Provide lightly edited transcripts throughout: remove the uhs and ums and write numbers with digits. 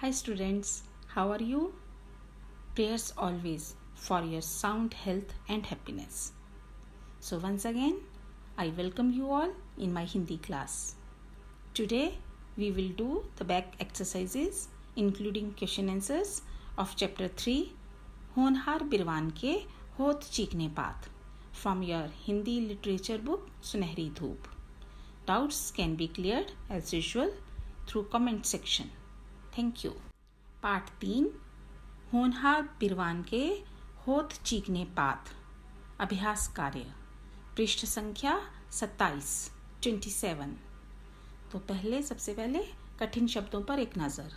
Hi students, how are you? Prayers always for your sound health and happiness. So once again, I welcome you all in my Hindi class. Today we will do the back exercises including question answers of chapter 3 होनहार बिरवान के होत चीखने पात from your Hindi literature book सुनहरी धूप. Doubts can be cleared as usual through comment section. Thank you. पाठ 3 होनहार बिरवान के होत चीखने पात अभ्यास कार्य पृष्ठ संख्या 27. तो सबसे पहले कठिन शब्दों पर एक नज़र.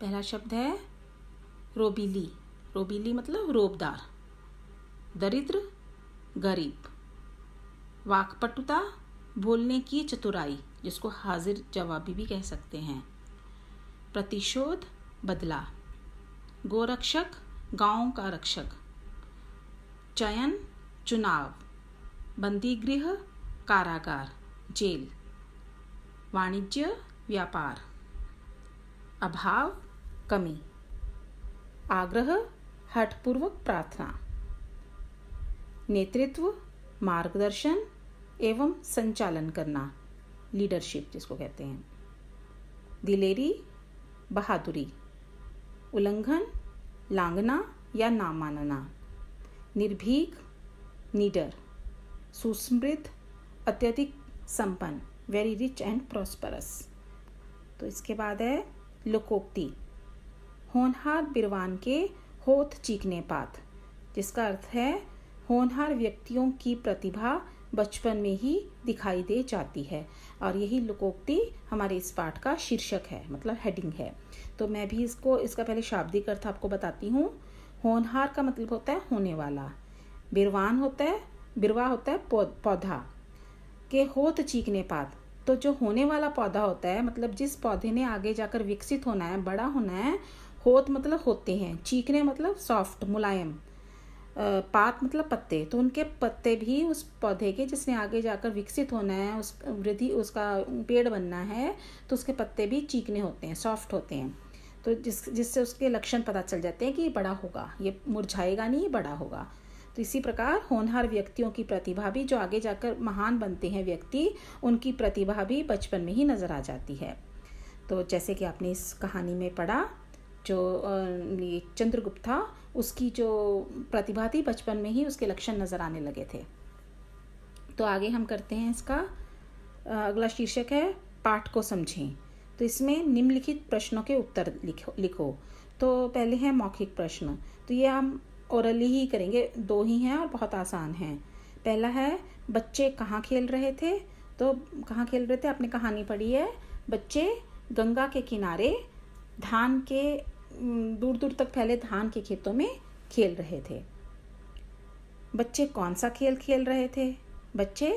पहला शब्द है रोबीली. रोबीली मतलब रोबदार, दरिद्र, गरीब. वाक्पटुता बोलने की चतुराई, जिसको हाजिर जवाबी भी कह सकते हैं. प्रतिशोध बदला. गोरक्षक गांव का रक्षक. चयन चुनाव. बंदी गृह कारागार जेल. वाणिज्य व्यापार. अभाव कमी. आग्रह हठपूर्वक प्रार्थना. नेतृत्व मार्गदर्शन एवं संचालन करना, लीडरशिप जिसको कहते हैं. दिलेरी बहादुरी. उल्लंघन लांघना या ना मानना. निर्भीक नीडर. सुसमृद्ध अत्यधिक संपन्न, वेरी रिच एंड प्रॉस्परस. तो इसके बाद है लोकोक्ति. होनहार बिरवान के होत चीखने पात, जिसका अर्थ है होनहार व्यक्तियों की प्रतिभा बचपन में ही दिखाई दे जाती है. और यही लोकोक्ति हमारे इस पाठ का शीर्षक है, मतलब हेडिंग है. तो मैं भी इसका पहले शाब्दिक अर्थ आपको बताती हूँ. होनहार का मतलब होता है होने वाला. बिरवान होता है, बिरवा होता है पौधा. के होत चीखने पात, तो जो होने वाला पौधा होता है, मतलब जिस पौधे ने आगे जाकर विकसित होना है, बड़ा होना है. होत मतलब होते हैं, चीखने मतलब सॉफ्ट मुलायम, पात मतलब पत्ते. तो उनके पत्ते भी उस पौधे के जिसने आगे जाकर विकसित होना है, उस वृद्धि उसका पेड़ बनना है, तो उसके पत्ते भी चीकने होते हैं, सॉफ्ट होते हैं. तो जिससे उसके लक्षण पता चल जाते हैं कि ये बड़ा होगा, ये मुरझाएगा नहीं, ये बड़ा होगा. तो इसी प्रकार होनहार व्यक्तियों की प्रतिभा भी, जो आगे जाकर महान बनते हैं व्यक्ति, उनकी प्रतिभा भी बचपन में ही नज़र आ जाती है. तो जैसे कि आपने इस कहानी में पढ़ा, जो चंद्रगुप्त था, उसकी जो प्रतिभा थी बचपन में ही उसके लक्षण नज़र आने लगे थे. तो आगे हम करते हैं. इसका अगला शीर्षक है पाठ को समझें. तो इसमें निम्नलिखित प्रश्नों के उत्तर लिखो. तो पहले है मौखिक प्रश्न. तो ये हम ओरली ही करेंगे, 2 ही हैं और बहुत आसान हैं. पहला है बच्चे कहाँ खेल रहे थे. तो कहाँ खेल रहे थे, आपने कहानी पढ़ी है. बच्चे गंगा के किनारे धान के दूर दूर तक फैले धान के खेतों में खेल रहे थे. बच्चे कौन सा खेल खेल रहे थे. बच्चे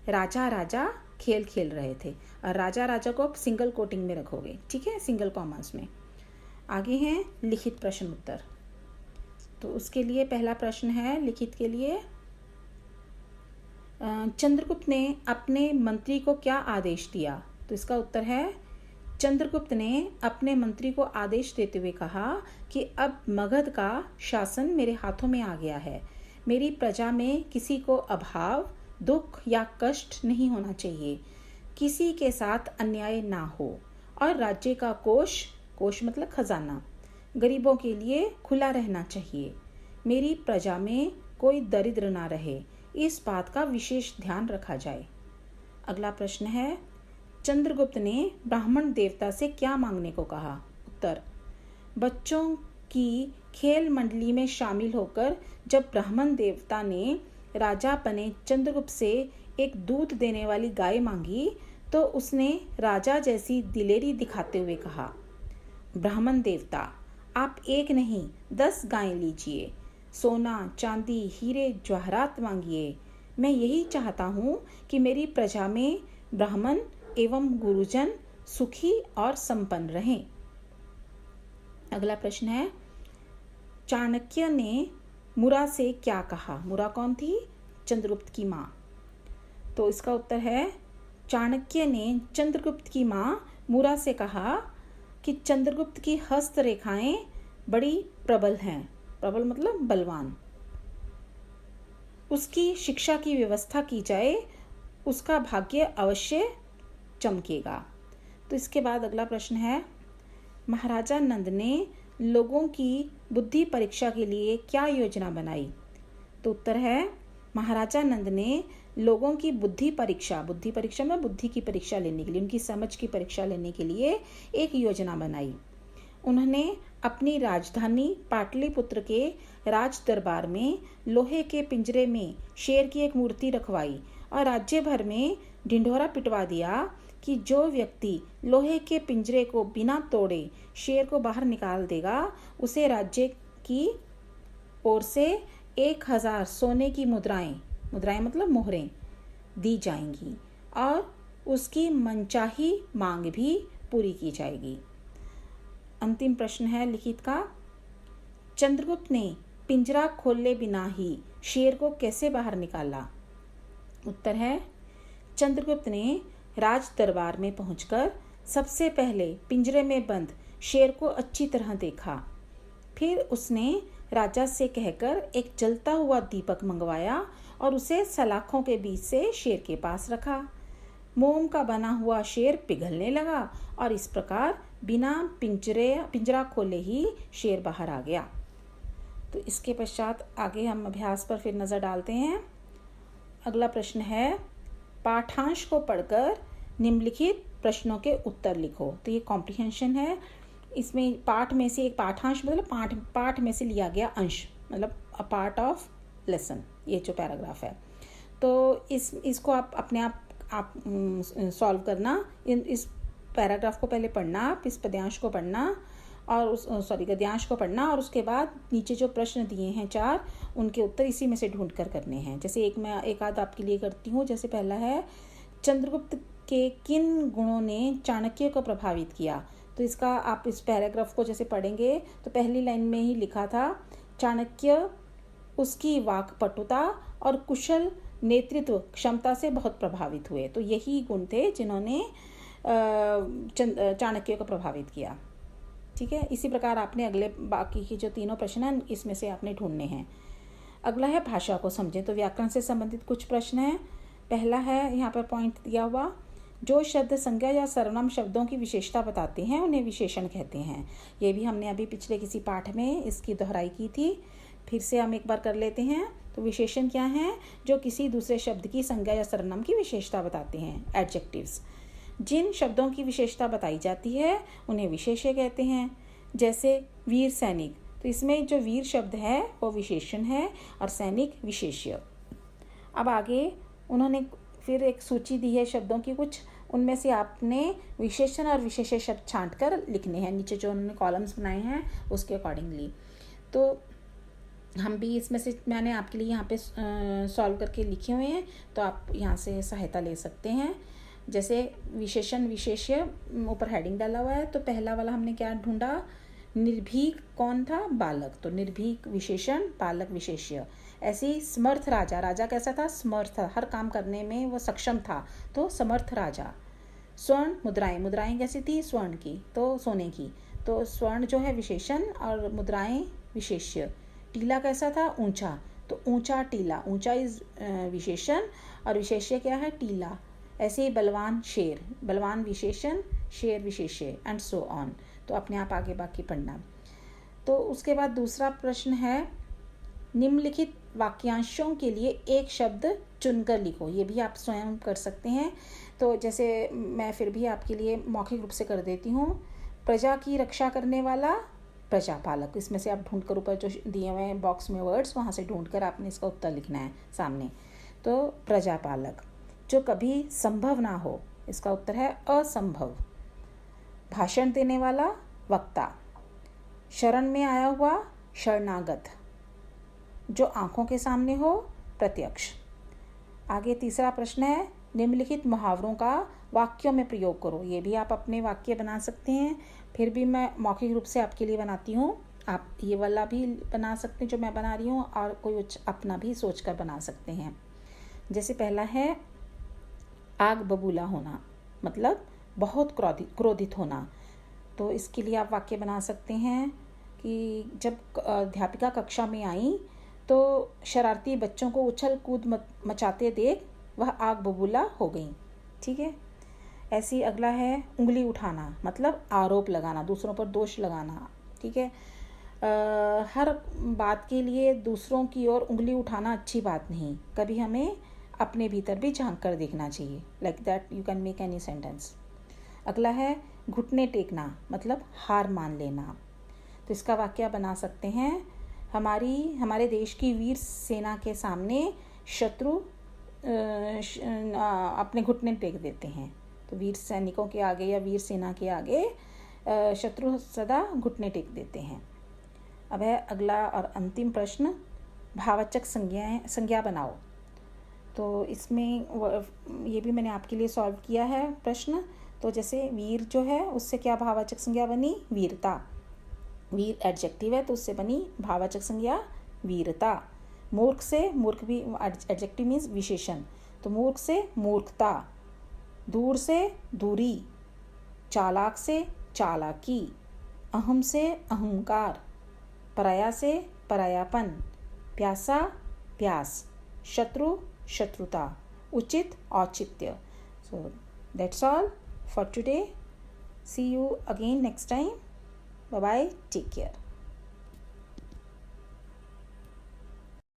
राजा राजा खेल खेल रहे थे. और राजा राजा को आप सिंगल कोटिंग में रखोगे, ठीक है, सिंगल कॉमास में. आगे हैं लिखित प्रश्न उत्तर. तो उसके लिए पहला प्रश्न है लिखित के लिए. चंद्रगुप्त ने अपने मंत्री को क्या आदेश दिया. तो इसका उत्तर है चंद्रगुप्त ने अपने मंत्री को आदेश देते हुए कहा कि अब मगध का शासन मेरे हाथों में आ गया है. मेरी प्रजा में किसी को अभाव, दुख या कष्ट नहीं होना चाहिए. किसी के साथ अन्याय ना हो. और राज्य का कोष मतलब खजाना, गरीबों के लिए खुला रहना चाहिए. मेरी प्रजा में कोई दरिद्र ना रहे, इस बात का विशेष ध्यान रखा जाए. अगला प्रश्न है चंद्रगुप्त ने ब्राह्मण देवता से क्या मांगने को कहा. उत्तर बच्चों की खेल मंडली में शामिल होकर जब ब्राह्मण देवता ने राजा बने चंद्रगुप्त से एक दूध देने वाली गाय मांगी, तो उसने राजा जैसी दिलेरी दिखाते हुए कहा, ब्राह्मण देवता आप 1 नहीं 10 गायें लीजिए. सोना चांदी हीरे जवाहरात मांगिए. मैं यही चाहता हूँ कि मेरी प्रजा में ब्राह्मण एवं गुरुजन सुखी और संपन्न रहें. अगला प्रश्न है चाणक्य ने मुरा से क्या कहा. मुरा कौन थी. चंद्रगुप्त की माँ. तो इसका उत्तर है चाणक्य ने चंद्रगुप्त की माँ मूरा से कहा कि चंद्रगुप्त की हस्त रेखाएं बड़ी प्रबल हैं, प्रबल मतलब बलवान, उसकी शिक्षा की व्यवस्था की जाए, उसका भाग्य अवश्य चमकेगा। तो इसके बाद अगला प्रश्न है, महाराजा नंद ने लोगों की बुद्धि परीक्षा के लिए क्या योजना बनाई? तो उत्तर है, महाराजा नंद ने लोगों की बुद्धि परीक्षा में बुद्धि की परीक्षा लेने के लिए, उनकी समझ की परीक्षा लेने के लिए एक योजना बनाई। उन्होंने अपनी राजधानी पाटलिपुत्र के राज दरबार में लोहे के पिंजरे में शेर की एक मूर्ति रखवाई और राज्य भर में ढिंढोरा पिटवा दिया कि जो व्यक्ति लोहे के पिंजरे को बिना तोड़े शेर को बाहर निकाल देगा, उसे राज्य की ओर से 1000 सोने की मुद्राएं मतलब मोहरें दी जाएंगी और उसकी मनचाही मांग भी पूरी की जाएगी। अंतिम प्रश्न है लिखित का, चंद्रगुप्त ने पिंजरा खोले बिना ही शेर को कैसे बाहर निकाला? उत्तर है, चंद्रगुप्त ने राज दरबार में पहुंचकर सबसे पहले पिंजरे में बंद शेर को अच्छी तरह देखा। फिर उसने राजा से कहकर एक जलता हुआ दीपक मंगवाया और उसे सलाखों के बीच से शेर के पास रखा। मोम का बना हुआ शेर पिघलने लगा और इस प्रकार बिना पिंजरा खोले ही शेर बाहर आ गया। तो इसके पश्चात आगे हम अभ्यास पर फिर नज़र डालते हैं। अगला प्रश्न है, पाठांश को पढ़कर निम्नलिखित प्रश्नों के उत्तर लिखो। तो ये कॉम्प्रिहेंशन है। इसमें पाठ में से एक पाठांश मतलब पाठ में से लिया गया अंश, मतलब अ पार्ट ऑफ लेसन, ये जो पैराग्राफ है। तो इसको आप अपने आप सॉल्व करना। इस पैराग्राफ को पहले पढ़ना, आप इस पद्यांश को पढ़ना और गद्यांश को पढ़ना और उसके बाद नीचे जो प्रश्न दिए हैं 4, उनके उत्तर इसी में से ढूंढ कर करने हैं। जैसे मैं एक आध आपके लिए करती हूँ। जैसे पहला है, चंद्रगुप्त के किन गुणों ने चाणक्य को प्रभावित किया? तो इसका आप इस पैराग्राफ को जैसे पढ़ेंगे तो पहली लाइन में ही लिखा था, चाणक्य उसकी वाक्पटुता और कुशल नेतृत्व क्षमता से बहुत प्रभावित हुए। तो यही गुण थे जिन्होंने चाणक्य को प्रभावित किया। ठीक है, इसी प्रकार आपने अगले बाकी की जो 3 प्रश्न हैं इसमें से आपने ढूंढने हैं। अगला है, भाषा को समझें। तो व्याकरण से संबंधित कुछ प्रश्न हैं। पहला है, यहाँ पर पॉइंट दिया हुआ, जो शब्द संज्ञा या सर्वनाम शब्दों की विशेषता बताते हैं उन्हें विशेषण कहते हैं। ये भी हमने अभी पिछले किसी पाठ में इसकी दोहराई की थी। फिर से हम एक बार कर लेते हैं। तो विशेषण क्या हैं? जो किसी दूसरे शब्द की संज्ञा या सर्वनाम की विशेषता बताते हैं, एडजेक्टिव्स। जिन शब्दों की विशेषता बताई जाती है उन्हें विशेष्य कहते हैं। जैसे वीर सैनिक, तो इसमें जो वीर शब्द है वो विशेषण है और सैनिक विशेष्य। अब आगे उन्होंने फिर एक सूची दी है शब्दों की कुछ, उनमें से आपने विशेषण और विशेष्य शब्द छांट कर लिखने हैं। नीचे जो उन्होंने कॉलम्स बनाए हैं उसके अकॉर्डिंगली। तो हम भी इसमें से मैंने आपके लिए यहाँ पे सॉल्व करके लिखे हुए हैं, तो आप यहाँ से सहायता ले सकते हैं। जैसे विशेषण विशेष्य ऊपर हेडिंग डाला हुआ है। तो पहला वाला हमने क्या ढूंढा, निर्भीक कौन था? बालक। तो निर्भीक विशेषण, बालक विशेष्य। ऐसे ही समर्थ राजा, राजा कैसा था? समर्थ, हर काम करने में वो सक्षम था, तो समर्थ राजा। स्वर्ण मुद्राएं, मुद्राएं कैसी थी? स्वर्ण की, तो सोने की, तो स्वर्ण जो है विशेषण और मुद्राएं विशेष्य। टीला कैसा था? ऊंचा, तो ऊंचा टीला, ऊंचा इज विशेषण और विशेष्य क्या है? टीला। ऐसे ही बलवान शेर, बलवान विशेषण, शेर विशेष्य, एंड सो ऑन। तो अपने आप आगे बाकी पढ़ना। तो उसके बाद दूसरा प्रश्न है, निम्नलिखित वाक्यांशों के लिए एक शब्द चुनकर लिखो। ये भी आप स्वयं कर सकते हैं। तो जैसे मैं फिर भी आपके लिए मौखिक रूप से कर देती हूँ। प्रजा की रक्षा करने वाला प्रजापालक। इसमें से आप ढूंढकर ऊपर जो दिए हुए हैं बॉक्स में वर्ड्स, वहाँ से ढूंढकर आपने इसका उत्तर लिखना है सामने। तो प्रजापालक। जो कभी संभव ना हो, इसका उत्तर है असंभव। भाषण देने वाला वक्ता। शरण में आया हुआ शरणागत। जो आंखों के सामने हो प्रत्यक्ष। आगे तीसरा प्रश्न है, निम्नलिखित मुहावरों का वाक्यों में प्रयोग करो। ये भी आप अपने वाक्य बना सकते हैं। फिर भी मैं मौखिक रूप से आपके लिए बनाती हूँ। आप ये वाला भी बना सकते हैं जो मैं बना रही हूँ, और कोई अपना भी सोचकर बना सकते हैं। जैसे पहला है, आग बबूला होना, मतलब बहुत क्रोधित होना। तो इसके लिए आप वाक्य बना सकते हैं कि जब अध्यापिका कक्षा में आई तो शरारती बच्चों को उछल कूद मचाते देख वह आग बबूला हो गई। ठीक है। ऐसी अगला है उंगली उठाना, मतलब आरोप लगाना, दूसरों पर दोष लगाना। ठीक है। हर बात के लिए दूसरों की ओर उंगली उठाना अच्छी बात नहीं, कभी हमें अपने भीतर भी झांक कर देखना चाहिए। Like that you can make any sentence. अगला है घुटने टेकना, मतलब हार मान लेना। तो इसका वाक्य बना सकते हैं, हमारे देश की वीर सेना के सामने शत्रु अपने घुटने टेक देते हैं। तो वीर सैनिकों के आगे या वीर सेना के आगे शत्रु सदा घुटने टेक देते हैं। अब है अगला और अंतिम प्रश्न, भाववाचक संज्ञा बनाओ। तो इसमें ये भी मैंने आपके लिए सॉल्व किया है प्रश्न। तो जैसे वीर जो है उससे क्या भाववाचक संज्ञा बनी, वीरता। वीर एडजेक्टिव है तो उससे बनी भाववाचक संज्ञा वीरता। मूर्ख से, मूर्ख भी एडजेक्टिव मीन्स विशेषण, तो मूर्ख से मूर्खता। दूर से दूरी, चालाक से चालाकी, अहम से अहंकार, पराया से परायापन, प्यासा प्यास, शत्रु शत्रुता, उचित औचित्य। So that's all for today. See you again next time. Bye bye. Take care.